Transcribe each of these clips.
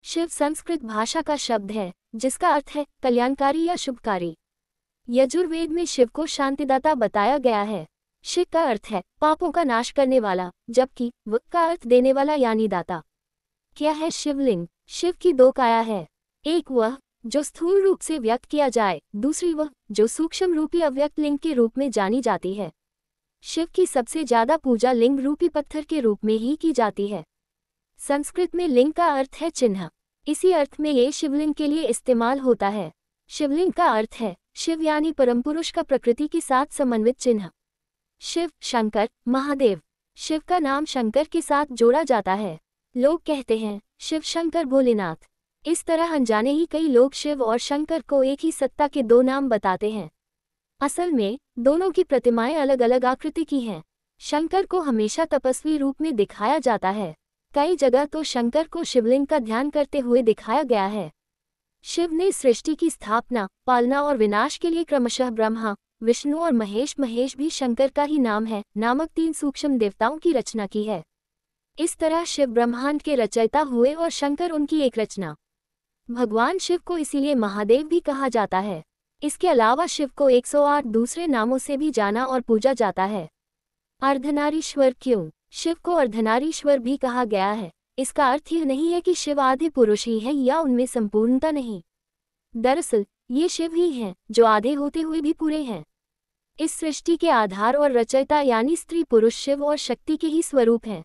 शिव संस्कृत भाषा का शब्द है जिसका अर्थ है कल्याणकारी या शुभकारी। यजुर्वेद में शिव को शांतिदाता बताया गया है। शिव का अर्थ है पापों का नाश करने वाला, जबकि व का अर्थ देने वाला यानी दाता। क्या है शिवलिंग? शिव की दो काया है, एक वह जो स्थूल रूप से व्यक्त किया जाए, दूसरी वह जो सूक्ष्म रूपी अव्यक्त लिंग के रूप में जानी जाती है। शिव की सबसे ज्यादा पूजा लिंग रूपी पत्थर के रूप में ही की जाती है। संस्कृत में लिंग का अर्थ है चिन्ह, इसी अर्थ में ये शिवलिंग के लिए इस्तेमाल होता है। शिवलिंग का अर्थ है शिव यानी परमपुरुष का प्रकृति के साथ समन्वित चिन्ह। शिव, शंकर, महादेव। शिव का नाम शंकर के साथ जोड़ा जाता है। लोग कहते हैं शिव शंकर भोलेनाथ। इस तरह अनजाने ही कई लोग शिव और शंकर को एक ही सत्ता के दो नाम बताते हैं। असल में दोनों की प्रतिमाएं अलग अलग आकृति की हैं। शंकर को हमेशा तपस्वी रूप में दिखाया जाता है। कई जगह तो शंकर को शिवलिंग का ध्यान करते हुए दिखाया गया है। शिव ने सृष्टि की स्थापना, पालना और विनाश के लिए क्रमशः ब्रह्मा, विष्णु और महेश भी शंकर का ही नाम है नामक 3 सूक्ष्म देवताओं की रचना की है। इस तरह शिव ब्रह्मांड के रचयिता हुए और शंकर उनकी एक रचना। भगवान शिव को इसीलिए महादेव भी कहा जाता है। इसके अलावा शिव को 108 दूसरे नामों से भी जाना और पूजा जाता है। अर्धनारीश्वर क्यों? शिव को अर्धनारीश्वर भी कहा गया है। इसका अर्थ यह नहीं है कि शिव आधे पुरुष ही हैं या उनमें संपूर्णता नहीं। दरअसल ये शिव ही हैं जो आधे होते हुए भी पूरे हैं। इस सृष्टि के आधार और रचयिता यानी स्त्री पुरुष शिव और शक्ति के ही स्वरूप हैं।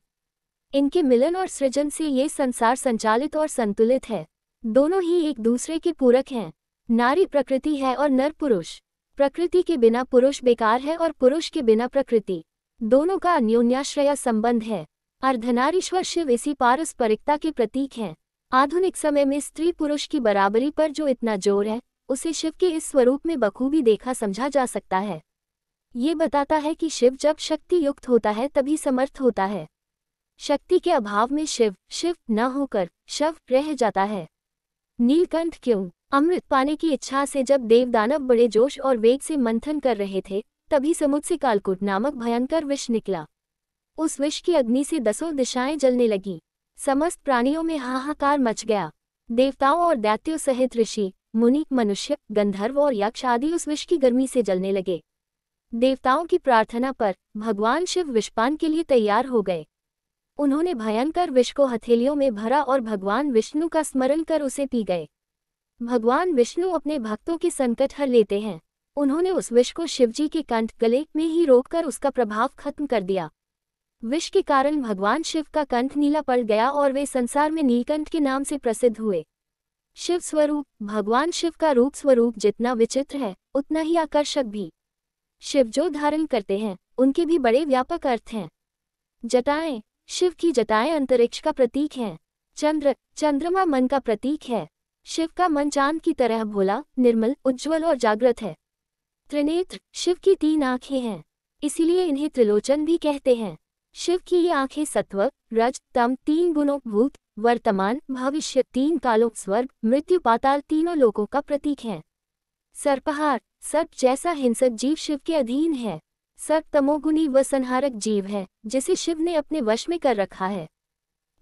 इनके मिलन और सृजन से ये संसार संचालित और संतुलित है। दोनों ही एक दूसरे के पूरक हैं। नारी प्रकृति है और नर पुरुष। प्रकृति के बिना पुरुष बेकार है और पुरुष के बिना प्रकृति। दोनों का अन्योन्याश्रय संबंध है। अर्धनारीश्वर शिव इसी पारस्परिकता के प्रतीक हैं। आधुनिक समय में स्त्री पुरुष की बराबरी पर जो इतना जोर है, उसे शिव के इस स्वरूप में बखूबी देखा समझा जा सकता है। ये बताता है कि शिव जब शक्ति युक्त होता है तभी समर्थ होता है। शक्ति के अभाव में शिव न होकर शव रह जाता है। नीलकंठ क्यों? अमृत पाने की इच्छा से जब देवदानव बड़े जोश और वेग से मंथन कर रहे थे, तभी समुद्र से कालकूट नामक भयंकर विष निकला। उस विष की अग्नि से 10 दिशाएं जलने लगी। समस्त प्राणियों में हाहाकार मच गया। देवताओं और दैत्यों सहित ऋषि, मुनि, मनुष्य, गंधर्व और यक्ष आदि उस विष की गर्मी से जलने लगे। देवताओं की प्रार्थना पर भगवान शिव विषपान के लिए तैयार हो गए। उन्होंने भयंकर विष को हथेलियों में भरा और भगवान विष्णु का स्मरण कर उसे पी गए। भगवान विष्णु अपने भक्तों के संकट हर लेते हैं। उन्होंने उस विष को शिवजी के कंठ गले में ही रोककर उसका प्रभाव खत्म कर दिया। विष के कारण भगवान शिव का कंठ नीला पड़ गया और वे संसार में नीलकंठ के नाम से प्रसिद्ध हुए। शिव स्वरूप, भगवान शिव का रूप स्वरूप जितना विचित्र है, उतना ही आकर्षक भी। शिव जो धारण करते हैं उनके भी बड़े व्यापक अर्थ हैं। जटाएं, शिव की जटाएं अंतरिक्ष का प्रतीक हैं। चंद्रमा मन का प्रतीक है। शिव का मन चांद की तरह भोला, निर्मल, उज्ज्वल और जागृत है। त्रिनेत्र, शिव की 3 आंखें हैं, इसीलिए इन्हें त्रिलोचन भी कहते हैं। शिव की ये आंखें सत्व, रज, तम 3 गुणों, भूत, वर्तमान, भविष्य 3 कालों, स्वर्ग, मृत्यु, पाताल तीनों लोकों का प्रतीक हैं। सर्पहार, सर्प जैसा हिंसक जीव शिव के अधीन है। सर्प तमोगुनी व संहारक जीव है जिसे शिव ने अपने वश में कर रखा है।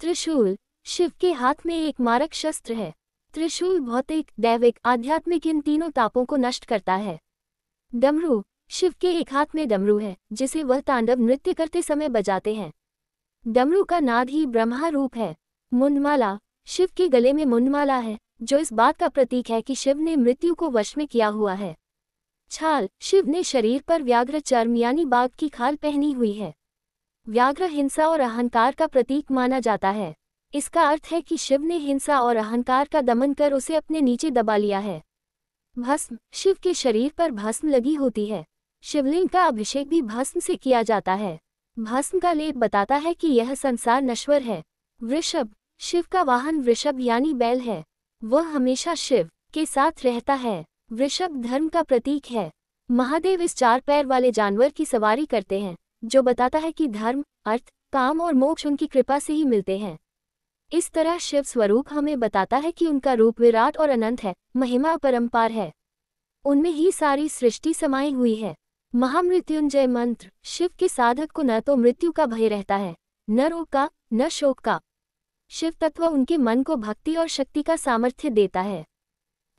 त्रिशूल, शिव के हाथ में एक मारक शस्त्र है। त्रिशूल भौतिक, दैविक, आध्यात्मिक इन तीनों तापों को नष्ट करता है। डमरू, शिव के एक हाथ में डमरू है जिसे वह तांडव नृत्य करते समय बजाते हैं। डमरू का नाद ही ब्रह्मा रूप है। मुंडमाला, शिव के गले में मुंडमाला है जो इस बात का प्रतीक है कि शिव ने मृत्यु को वश में किया हुआ है। छाल, शिव ने शरीर पर व्याघ्र चर्म यानी बाघ की खाल पहनी हुई है। व्याघ्र हिंसा और अहंकार का प्रतीक माना जाता है। इसका अर्थ है कि शिव ने हिंसा और अहंकार का दमन कर उसे अपने नीचे दबा लिया है। भस्म, शिव के शरीर पर भस्म लगी होती है। शिवलिंग का अभिषेक भी भस्म से किया जाता है। भस्म का लेप बताता है कि यह संसार नश्वर है। वृषभ, शिव का वाहन वृषभ यानी बैल है। वह हमेशा शिव के साथ रहता है। वृषभ धर्म का प्रतीक है। महादेव इस 4 पैर वाले जानवर की सवारी करते हैं, जो बताता है कि धर्म, अर्थ, काम और मोक्ष उनकी कृपा से ही मिलते हैं। इस तरह शिव स्वरूप हमें बताता है कि उनका रूप विराट और अनंत है, महिमा अपरंपार है। उनमें ही सारी सृष्टि समाई हुई है। महामृत्युंजय मंत्र, शिव के साधक को न तो मृत्यु का भय रहता है, न रोग का, न शोक का। शिव तत्व उनके मन को भक्ति और शक्ति का सामर्थ्य देता है।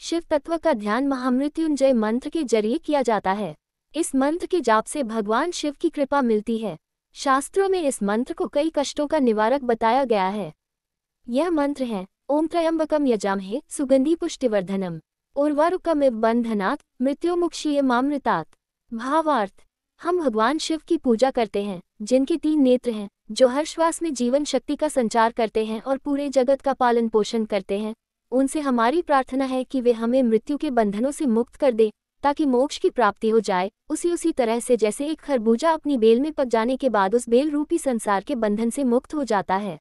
शिव तत्व का ध्यान महामृत्युंजय मंत्र के जरिए किया जाता है। इस मंत्र के जाप से भगवान शिव की कृपा मिलती है। शास्त्रों में इस मंत्र को कई कष्टों का निवारक बताया गया है। यह मंत्र है ओम त्र्यंबकम यजामहे सुगंधि पुष्टिवर्धनम उर्वारुकमिव बंधनात् मृत्युमुक्षीयमामृतात्। भावार्थ, हम भगवान शिव की पूजा करते हैं जिनके 3 नेत्र हैं, जो हर श्वास में जीवन शक्ति का संचार करते हैं और पूरे जगत का पालन पोषण करते हैं। उनसे हमारी प्रार्थना है कि वे हमें मृत्यु के बंधनों से मुक्त कर दे ताकि मोक्ष की प्राप्ति हो जाए। उसी तरह से जैसे एक खरबूजा अपनी बेल में पक जाने के बाद उस बेल रूपी संसार के बंधन से मुक्त हो जाता है।